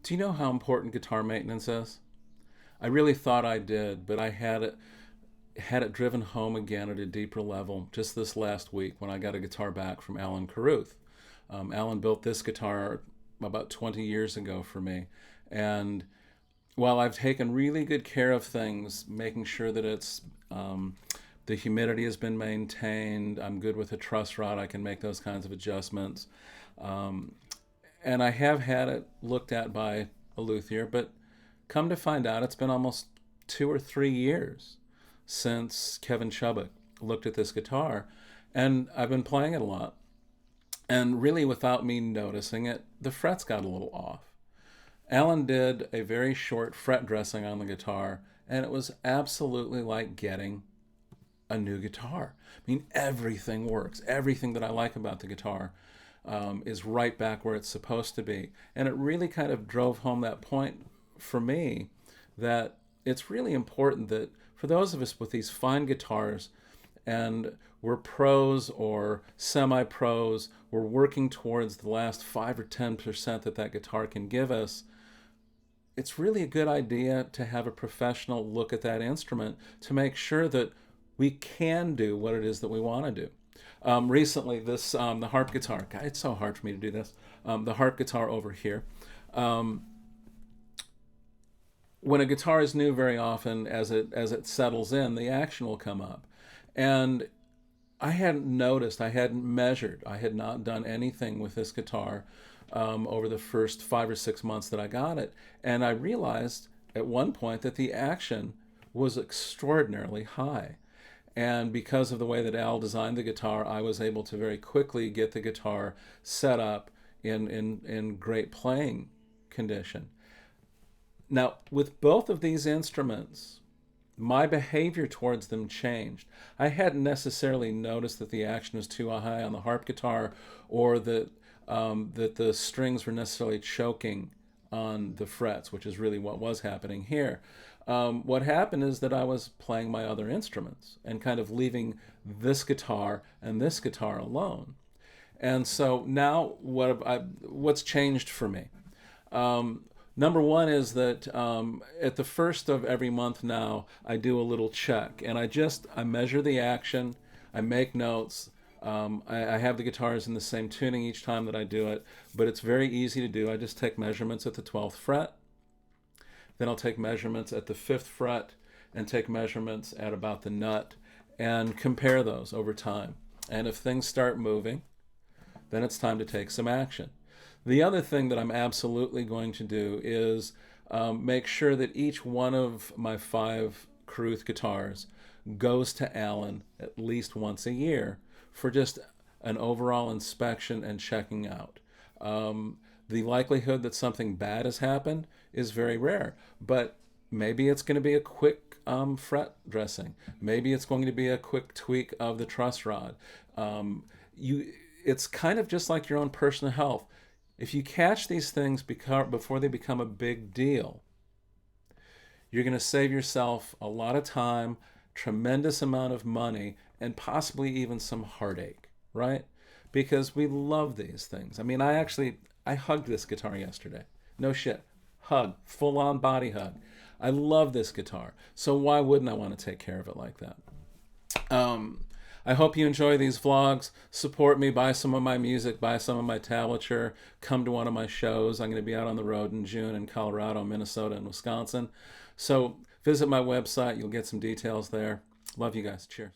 Do you know how important guitar maintenance is? I really thought I did, but I had it driven home again at a deeper level just this last week when I got a guitar back from Alan Carruth. Alan built this guitar about 20 years ago for me, and while I've taken really good care of things, making sure that the humidity has been maintained, I'm good with a truss rod, I can make those kinds of adjustments. Um, and I have had it looked at by a luthier, but come to find out, it's been almost 2 or 3 years since Kevin Chubbuck looked at this guitar, and I've been playing it a lot. And really, without me noticing it, the frets got a little off. Alan did a very short fret dressing on the guitar, and it was absolutely like getting a new guitar. I mean, everything works. Everything that I like about the guitar is right back where it's supposed to be. And it really kind of drove home that point for me that it's really important that for those of us with these fine guitars, and we're pros or semi pros, we're working towards the last 5 or 10% that guitar can give us. It's really a good idea to have a professional look at that instrument to make sure that we can do what it is that we want to do. Recently, the harp guitar. God, it's so hard for me to do this. The harp guitar over here. Um, when a guitar is new, very often as it settles in, the action will come up, and I hadn't noticed, I hadn't measured, I had not done anything with this guitar over the first 5 or 6 months that I got it, and I realized at one point that the action was extraordinarily high. And because of the way that Al designed the guitar, I was able to very quickly get the guitar set up in great playing condition. Now, with both of these instruments, my behavior towards them changed. I hadn't necessarily noticed that the action was too high on the harp guitar, or that the strings were necessarily choking on the frets, which is really what was happening here. What happened is that I was playing my other instruments and kind of leaving this guitar and this guitar alone. And so now what's changed for me? Number one is that at the first of every month now, I do a little check, and I measure the action, I make notes. I have the guitars in the same tuning each time that I do it, but it's very easy to do. I just take measurements at the 12th fret, then I'll take measurements at the 5th fret, and take measurements at about the nut, and compare those over time. And if things start moving, then it's time to take some action. The other thing that I'm absolutely going to do is make sure that each one of my 5 Carruth guitars goes to Alan at least once a year for just an overall inspection and checking out. The likelihood that something bad has happened is very rare, but maybe it's going to be a quick fret dressing. Maybe it's going to be a quick tweak of the truss rod. It's kind of just like your own personal health. If you catch these things before they become a big deal, you're going to save yourself a lot of time, tremendous amount of money, and possibly even some heartache, right? Because we love these things. I mean, I hugged this guitar yesterday. No shit. Hug. Full on body hug. I love this guitar. So why wouldn't I want to take care of it like that? I hope you enjoy these vlogs. Support me, buy some of my music, buy some of my tablature, come to one of my shows. I'm going to be out on the road in June in Colorado, Minnesota, and Wisconsin. So visit my website. You'll get some details there. Love you guys. Cheers.